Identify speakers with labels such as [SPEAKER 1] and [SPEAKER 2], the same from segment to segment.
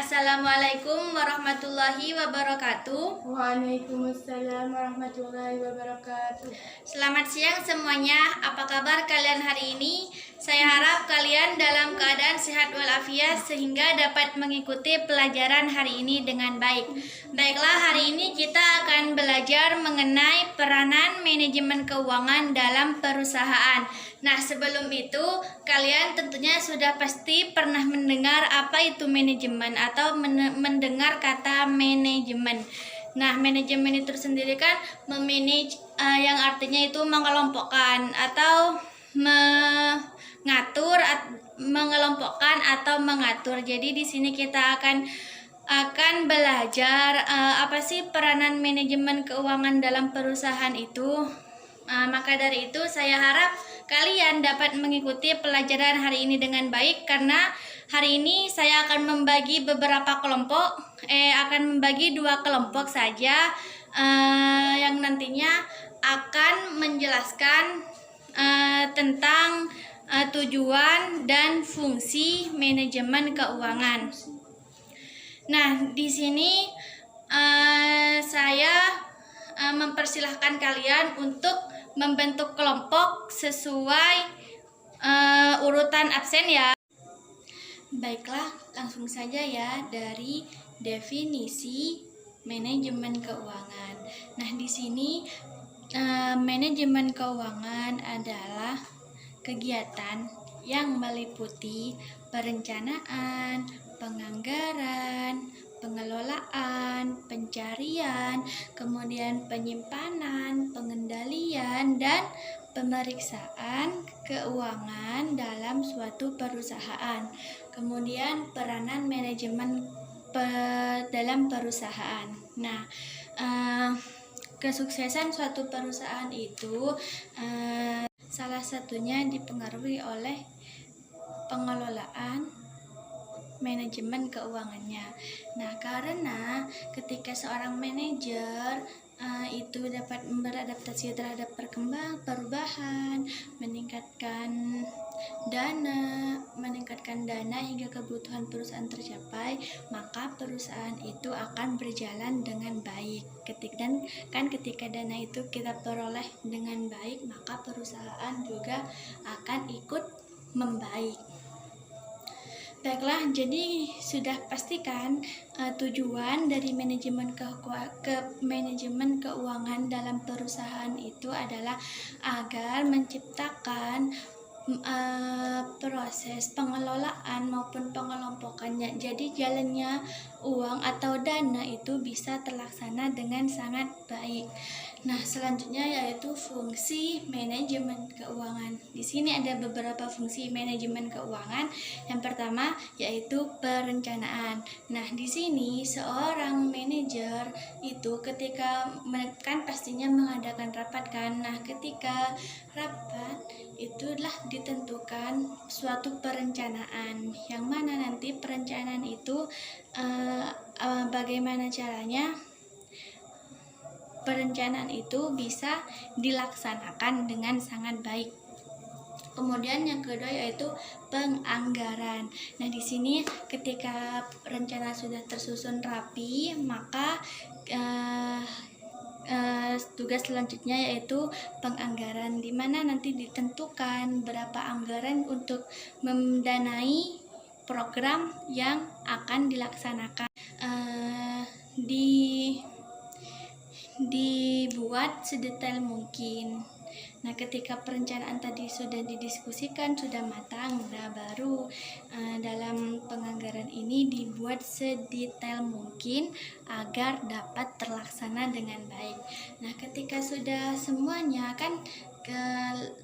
[SPEAKER 1] Assalamualaikum warahmatullahi wabarakatuh.
[SPEAKER 2] Waalaikumsalam warahmatullahi wabarakatuh.
[SPEAKER 1] Selamat siang semuanya. Apa kabar kalian hari ini? Saya harap kalian dalam keadaan sehat walafiat sehingga dapat mengikuti pelajaran hari ini dengan baik. Baiklah, hari ini kita akan belajar mengenai peranan manajemen keuangan dalam perusahaan. Nah, sebelum itu kalian tentunya sudah pasti pernah mendengar apa itu manajemen atau mendengar kata manajemen. Nah, manajemen itu sendiri kan memanage, yang artinya itu mengelompokkan atau mengelompokkan atau mengatur. Jadi di sini kita akan belajar apa sih peranan manajemen keuangan dalam perusahaan itu. Maka dari itu saya harap kalian dapat mengikuti pelajaran hari ini dengan baik, karena hari ini saya akan membagi beberapa kelompok, akan membagi 2 kelompok saja, yang nantinya akan menjelaskan tentang tujuan dan fungsi manajemen keuangan. Nah, di sini saya mempersilahkan kalian untuk membentuk kelompok sesuai urutan absen ya. Baiklah, langsung saja ya dari definisi manajemen keuangan. Nah, di sini manajemen keuangan adalah kegiatan yang meliputi perencanaan, penganggaran, pengelolaan, pencarian, kemudian penyimpanan, pengendalian, dan pemeriksaan keuangan dalam suatu perusahaan. Kemudian peranan manajemen dalam perusahaan. Nah, kesuksesan suatu perusahaan itu salah satunya dipengaruhi oleh pengelolaan manajemen keuangannya. Nah, karena ketika seorang manajer itu dapat beradaptasi terhadap perubahan, meningkatkan dana hingga kebutuhan perusahaan tercapai, maka perusahaan itu akan berjalan dengan baik. Ketika dana itu kita peroleh dengan baik, maka perusahaan juga akan ikut membaik. Baiklah, jadi sudah pastikan tujuan dari manajemen keuangan dalam perusahaan itu adalah agar menciptakan proses pengelolaan maupun pengelompokannya. Jadi jalannya uang atau dana itu bisa terlaksana dengan sangat baik. Nah, selanjutnya yaitu fungsi manajemen keuangan. Di sini ada beberapa fungsi manajemen keuangan. Yang pertama yaitu perencanaan. Nah, di sini seorang manajer itu ketika kan pastinya mengadakan rapat kan. Nah, ketika rapat itulah ditentukan suatu perencanaan, yang mana nanti perencanaan itu bagaimana caranya perencanaan itu bisa dilaksanakan dengan sangat baik. Kemudian yang kedua yaitu penganggaran. Nah, di sini ketika rencana sudah tersusun rapi, maka tugas selanjutnya yaitu penganggaran, di mana nanti ditentukan berapa anggaran untuk mendanai program yang akan dilaksanakan. Dibuat sedetail mungkin. Nah, ketika perencanaan tadi sudah didiskusikan, sudah matang, nah baru dalam penganggaran ini dibuat sedetail mungkin agar dapat terlaksana dengan baik. Nah, ketika sudah semuanya kan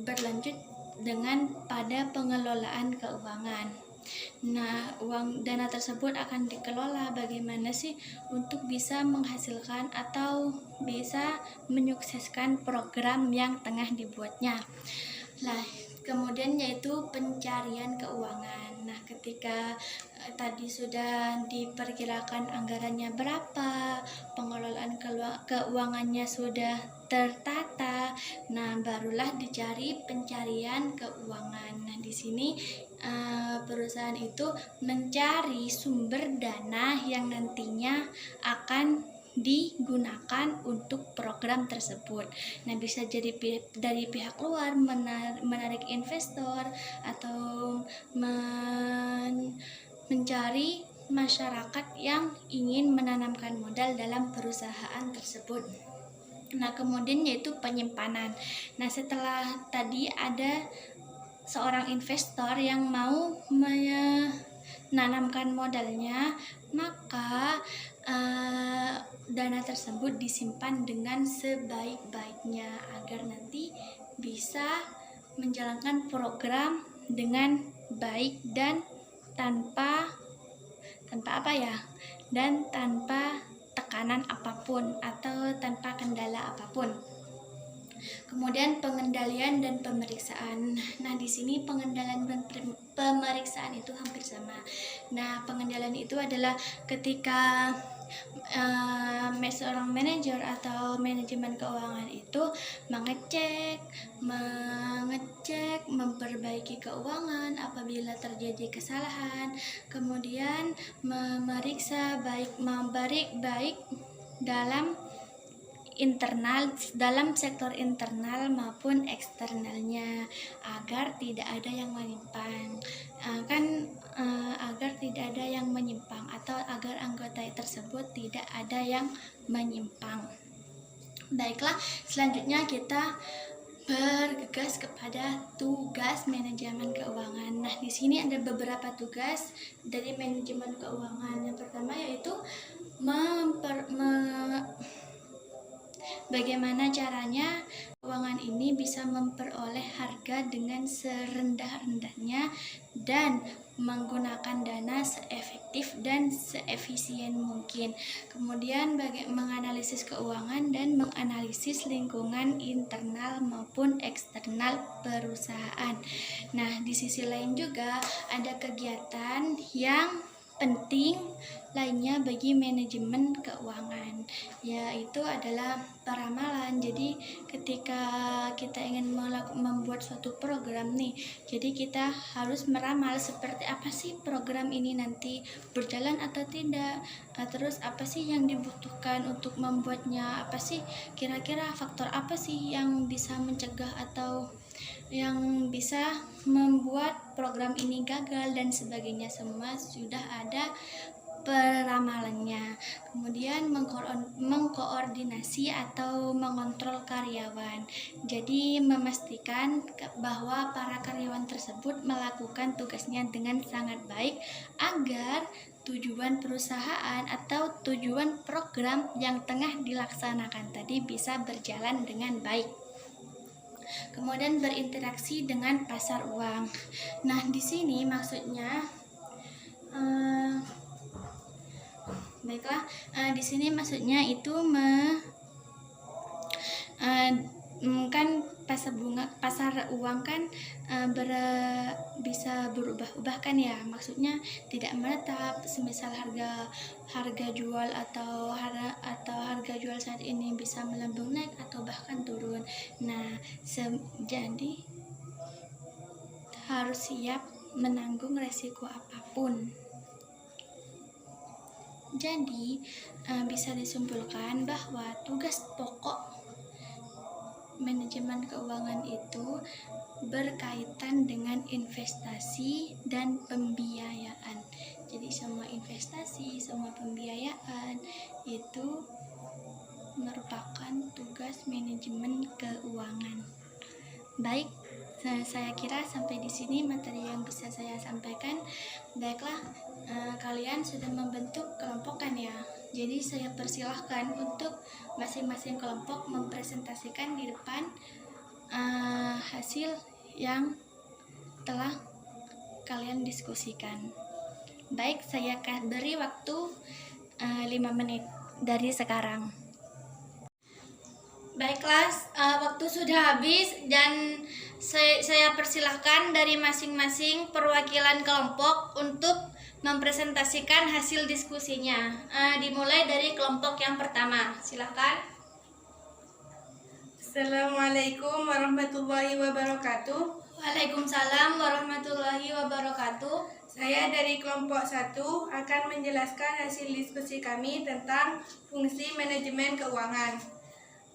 [SPEAKER 1] berlanjut dengan pada pengelolaan keuangan. Nah, dana tersebut akan dikelola bagaimana sih untuk bisa menghasilkan atau bisa menyukseskan program yang tengah dibuatnya. Nah, kemudian yaitu pencarian keuangan. Nah, ketika tadi sudah diperkirakan anggarannya berapa, pengelolaan keuangannya sudah tertata, nah barulah dicari pencarian keuangan. Nah, di sini perusahaan itu mencari sumber dana yang nantinya akan digunakan untuk program tersebut. Nah, bisa jadi dari pihak luar menarik investor atau mencari masyarakat yang ingin menanamkan modal dalam perusahaan tersebut. Nah, kemudian yaitu penyimpanan. Nah, setelah tadi ada seorang investor yang mau menanamkan modalnya, maka dana tersebut disimpan dengan sebaik-baiknya agar nanti bisa menjalankan program dengan baik dan tanpa tekanan apapun atau tanpa kendala apapun. Kemudian pengendalian dan pemeriksaan. Nah, di sini pengendalian dan pemeriksaan itu hampir sama. Nah, pengendalian itu adalah ketika seorang manajer atau manajemen keuangan itu mengecek, memperbaiki keuangan apabila terjadi kesalahan, kemudian memeriksa baik dalam sektor internal maupun eksternalnya agar tidak ada yang menyimpang atau agar anggota tersebut tidak ada yang menyimpang. Baiklah, selanjutnya kita bergegas kepada tugas manajemen keuangan. Nah, di sini ada beberapa tugas dari manajemen keuangan. Yang pertama yaitu bagaimana caranya keuangan ini bisa memperoleh harga dengan serendah-rendahnya dan menggunakan dana seefektif dan seefisien mungkin. Kemudian menganalisis keuangan dan menganalisis lingkungan internal maupun eksternal perusahaan. Nah, di sisi lain juga ada kegiatan yang penting lainnya bagi manajemen keuangan, yaitu adalah peramalan. Jadi ketika kita ingin membuat suatu program nih, jadi kita harus meramal seperti apa sih program ini nanti berjalan atau tidak, terus apa sih yang dibutuhkan untuk membuatnya, apa sih kira-kira faktor apa sih yang bisa mencegah atau yang bisa membuat program ini gagal dan sebagainya, semua sudah ada peramalannya. Kemudian mengkoordinasi atau mengontrol karyawan. Jadi memastikan bahwa para karyawan tersebut melakukan tugasnya dengan sangat baik agar tujuan perusahaan atau tujuan program yang tengah dilaksanakan tadi bisa berjalan dengan baik. Kemudian berinteraksi dengan pasar uang. Nah, di sini maksudnya di sini maksudnya itu kan pasar uang kan bisa berubah-ubah kan ya, maksudnya tidak menetap. Semisal harga jual atau harga jual saat ini bisa melambung naik atau bahkan turun. Nah, jadi harus siap menanggung resiko apapun. Jadi bisa disimpulkan bahwa tugas pokok manajemen keuangan itu berkaitan dengan investasi dan pembiayaan. Jadi semua investasi, semua pembiayaan itu merupakan tugas manajemen keuangan. Baik, saya kira sampai di sini materi yang bisa saya sampaikan. Baiklah, kalian sudah membentuk kelompok kan ya? Jadi saya persilahkan untuk masing-masing kelompok mempresentasikan di depan hasil yang telah kalian diskusikan. Baik, saya beri waktu 5 menit dari sekarang. Baiklah, waktu sudah habis dan saya persilahkan dari masing-masing perwakilan kelompok untuk mempresentasikan hasil diskusinya. Dimulai dari kelompok yang pertama, silahkan.
[SPEAKER 2] Assalamualaikum warahmatullahi wabarakatuh.
[SPEAKER 1] Waalaikumsalam warahmatullahi wabarakatuh.
[SPEAKER 2] Saya dari kelompok 1 akan menjelaskan hasil diskusi kami tentang fungsi manajemen keuangan.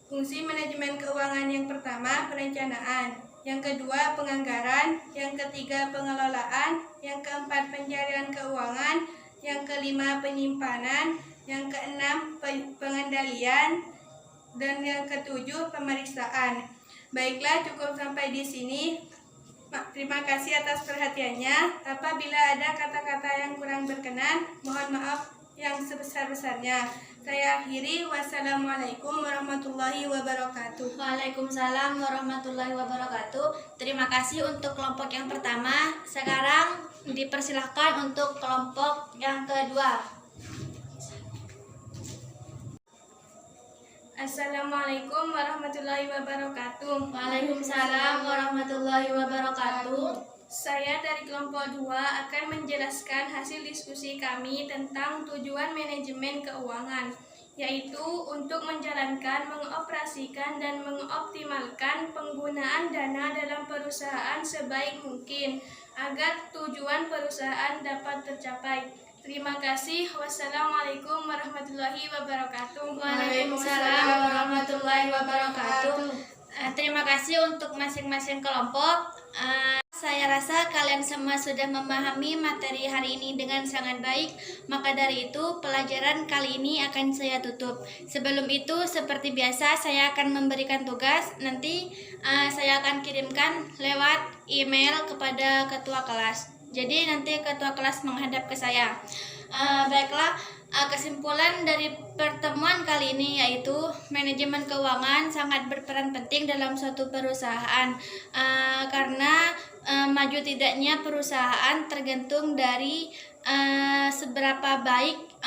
[SPEAKER 2] Fungsi manajemen keuangan yang pertama perencanaan, yang kedua penganggaran, yang ketiga pengelolaan, yang keempat pencarian keuangan, yang kelima penyimpanan, yang keenam pengendalian, dan yang ketujuh pemeriksaan. Baiklah, cukup sampai di sini. Terima kasih atas perhatiannya. Apabila ada kata-kata yang kurang berkenan, mohon maaf yang sebesar-besarnya. Saya akhiri. Wassalamualaikum warahmatullahi wabarakatuh.
[SPEAKER 1] Waalaikumsalam warahmatullahi wabarakatuh. Terima kasih untuk kelompok yang pertama. Sekarang dipersilahkan untuk kelompok yang kedua.
[SPEAKER 2] Assalamualaikum warahmatullahi wabarakatuh.
[SPEAKER 1] Waalaikumsalam warahmatullahi wabarakatuh.
[SPEAKER 2] Saya dari kelompok 2 akan menjelaskan hasil diskusi kami tentang tujuan manajemen keuangan, yaitu untuk menjalankan, mengoperasikan, dan mengoptimalkan penggunaan dana dalam perusahaan sebaik mungkin agar tujuan perusahaan dapat tercapai. Terima kasih. Wassalamualaikum warahmatullahi wabarakatuh.
[SPEAKER 1] Waalaikumsalam warahmatullahi wabarakatuh. Terima kasih untuk masing-masing kelompok. Saya rasa kalian semua sudah memahami materi hari ini dengan sangat baik. Maka dari itu pelajaran kali ini akan saya tutup. Sebelum itu seperti biasa saya akan memberikan tugas. Nanti saya akan kirimkan lewat email kepada ketua kelas. Jadi nanti ketua kelas menghadap ke saya. Baiklah, kesimpulan dari pertemuan kali ini yaitu manajemen keuangan sangat berperan penting dalam suatu perusahaan, karena maju tidaknya perusahaan tergantung dari seberapa baik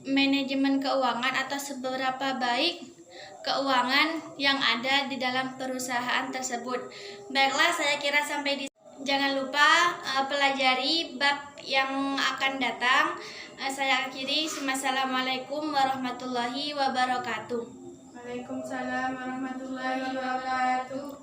[SPEAKER 1] manajemen keuangan atau seberapa baik keuangan yang ada di dalam perusahaan tersebut. Baiklah, saya kira sampai di jangan lupa pelajari bab yang akan datang. Saya akhiri. Wassalamualaikum warahmatullahi wabarakatuh.
[SPEAKER 2] Waalaikumsalam warahmatullahi wabarakatuh.